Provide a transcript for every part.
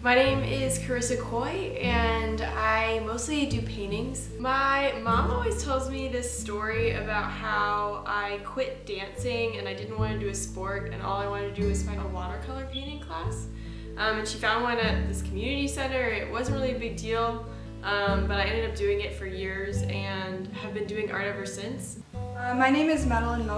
My name is Carissa Coy and I mostly do paintings. My mom always tells me this story about how I quit dancing and I didn't want to do a sport and all I wanted to do was find a watercolor painting class. And she found one at this community center. It wasn't really a big deal, but I ended up doing it for years and have been doing art ever since. My name is Madelyn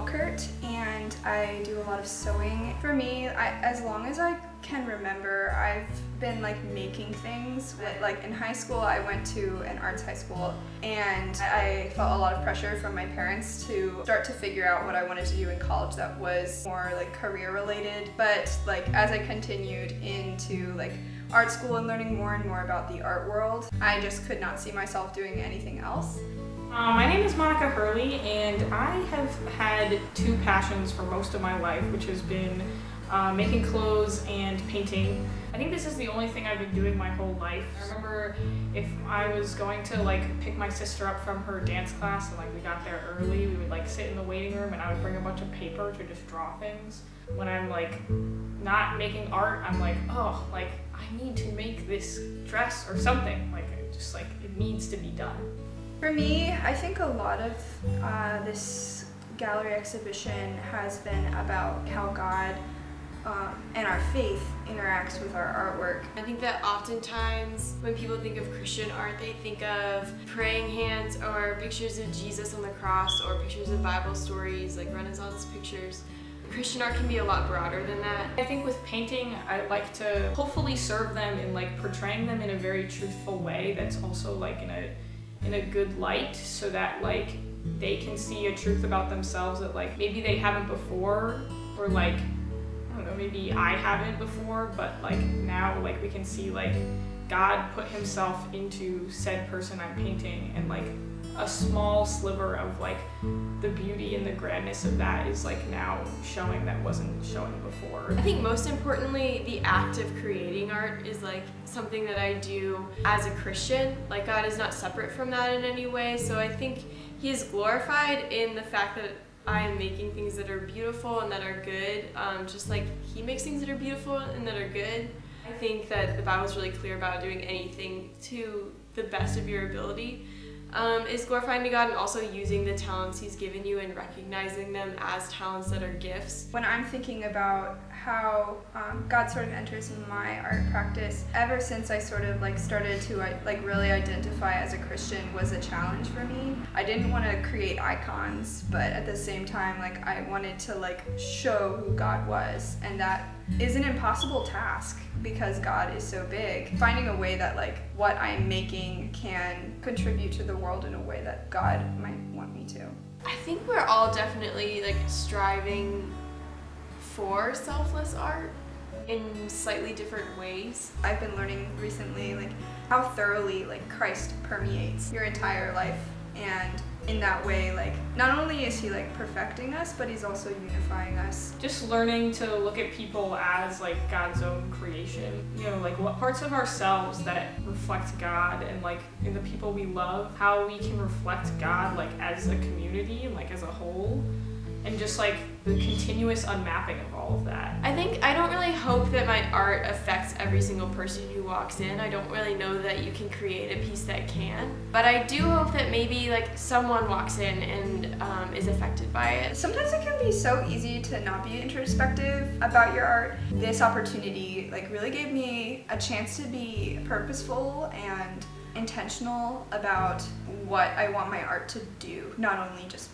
and I do a lot of sewing. For me, as long as I can remember, I've been making things. In high school, I went to an arts high school and I felt a lot of pressure from my parents to start to figure out what I wanted to do in college that was more career related. But as I continued into art school and learning more and more about the art world, I just could not see myself doing anything else. My name is Monica Hurley and I have had two passions for most of my life, which has been making clothes and painting. I think this is the only thing I've been doing my whole life. I remember if I was going to pick my sister up from her dance class and we got there early, we would sit in the waiting room and I would bring a bunch of paper to just draw things. When I'm not making art, I'm oh, I need to make this dress or something. It needs to be done. For me, I think a lot of this gallery exhibition has been about how God and our faith interacts with our artwork. I think that oftentimes when people think of Christian art, they think of praying hands or pictures of Jesus on the cross or pictures of Bible stories, Renaissance pictures. Christian art can be a lot broader than that. I think with painting, I like to hopefully serve them in portraying them in a very truthful way that's also in a good light, so that they can see a truth about themselves that maybe they haven't before, or I don't know, maybe I haven't before, but now we can see God put himself into said person I'm painting, and a small sliver of the beauty and the grandness of that is now showing that wasn't showing before. I think most importantly, the act of creating art is something that I do as a Christian. God is not separate from that in any way, so I think he is glorified in the fact that I am making things that are beautiful and that are good, just like he makes things that are beautiful and that are good. I think that the Bible is really clear about doing anything to the best of your ability. Is glorifying to God and also using the talents he's given you and recognizing them as talents that are gifts. When I'm thinking about how God sort of enters in my art practice, ever since I sort of started to really identify as a Christian was a challenge for me. I didn't want to create icons, but at the same time I wanted to show who God was, and that is an impossible task because God is so big. Finding a way that what I'm making can contribute to the world in a way that God might want me to. I think we're all definitely striving for selfless art in slightly different ways. I've been learning recently how thoroughly Christ permeates your entire life, and in that way not only is he perfecting us, but he's also unifying us. Just learning to look at people as God's own creation, what parts of ourselves that reflect God, and in the people we love, how we can reflect God as a community and as a whole, and just the continuous unmapping of all of that. I don't really hope that my art affects every single person who walks in. I don't really know that you can create a piece that can, but I do hope that maybe someone walks in and is affected by it. Sometimes it can be so easy to not be introspective about your art. This opportunity really gave me a chance to be purposeful and intentional about what I want my art to do, not only just